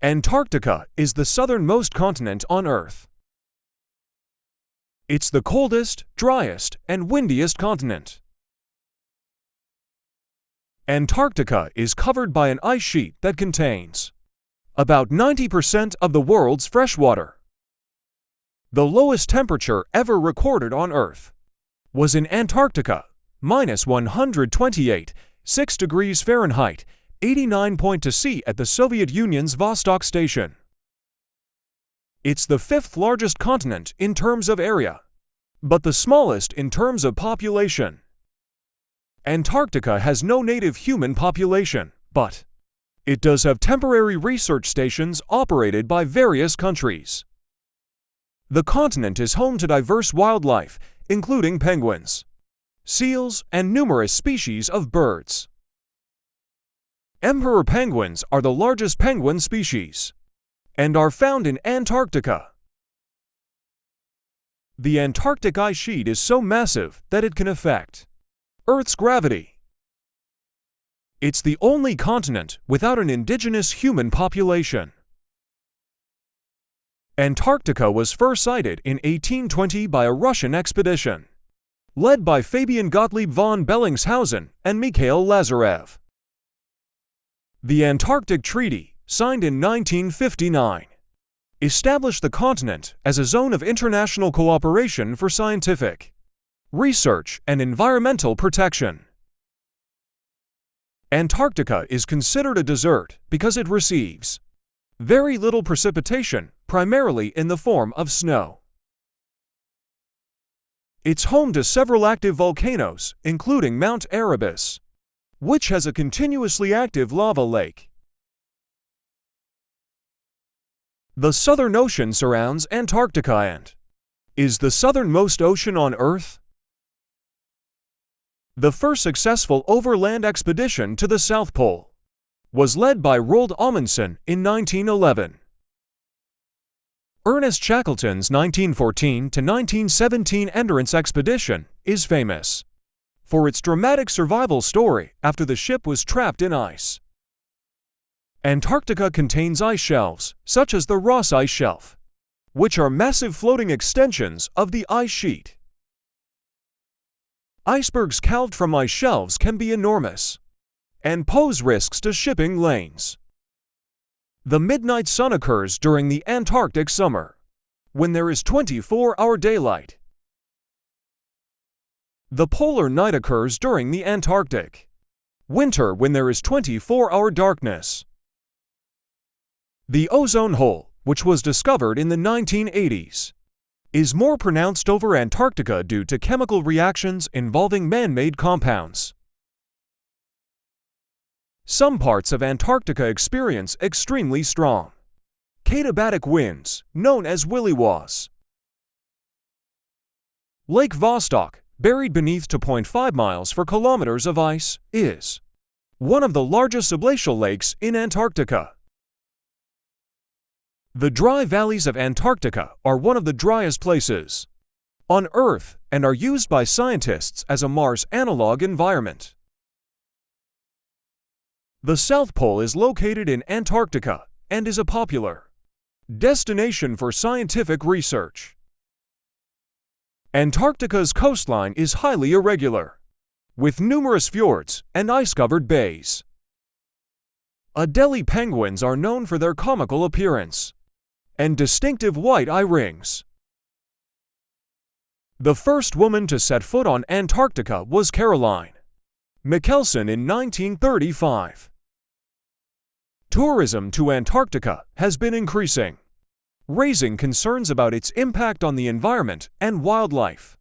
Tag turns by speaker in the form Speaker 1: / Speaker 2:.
Speaker 1: Antarctica is the southernmost continent on Earth. It's the coldest, driest, and windiest continent. Antarctica is covered by an ice sheet that contains about 90% of the world's fresh water. The lowest temperature ever recorded on Earth was in Antarctica, -128.6 degrees Fahrenheit, 89.2°C at the Soviet Union's Vostok Station. It's the fifth largest continent in terms of area, but the smallest in terms of population. Antarctica has no native human population, but it does have temporary research stations operated by various countries. The continent is home to diverse wildlife, including penguins, seals, and numerous species of birds. Emperor penguins are the largest penguin species and are found in Antarctica. The Antarctic ice sheet is so massive that it can affect Earth's gravity. It's the only continent without an indigenous human population. Antarctica was first sighted in 1820 by a Russian expedition, led by Fabian Gottlieb von Bellingshausen and Mikhail Lazarev. The Antarctic Treaty, signed in 1959, established the continent as a zone of international cooperation for scientific research and environmental protection. Antarctica is considered a desert because it receives very little precipitation, primarily in the form of snow. It's home to several active volcanoes, including Mount Erebus, which has a continuously active lava lake. The Southern Ocean surrounds Antarctica and is the southernmost ocean on Earth. The first successful overland expedition to the South Pole was led by Roald Amundsen in 1911. Ernest Shackleton's 1914 to 1917 Endurance expedition is famous for its dramatic survival story after the ship was trapped in ice. Antarctica contains ice shelves, such as the Ross Ice Shelf, which are massive floating extensions of the ice sheet. Icebergs calved from ice shelves can be enormous and pose risks to shipping lanes. The midnight sun occurs during the Antarctic summer, when there is 24-hour daylight. The polar night occurs during the Antarctic winter when there is 24-hour darkness. The ozone hole, which was discovered in the 1980s, is more pronounced over Antarctica due to chemical reactions involving man-made compounds. Some parts of Antarctica experience extremely strong katabatic winds, known as willywaws. Lake Vostok, buried beneath 2.5 miles for kilometers of ice, is one of the largest subglacial lakes in Antarctica. The dry valleys of Antarctica are one of the driest places on Earth and are used by scientists as a Mars analog environment. The South Pole is located in Antarctica and is a popular destination for scientific research. Antarctica's coastline is highly irregular, with numerous fjords and ice-covered bays. Adelie penguins are known for their comical appearance and distinctive white eye rings. The first woman to set foot on Antarctica was Caroline Michelson in 1935. Tourism to Antarctica has been increasing, raising concerns about its impact on the environment and wildlife.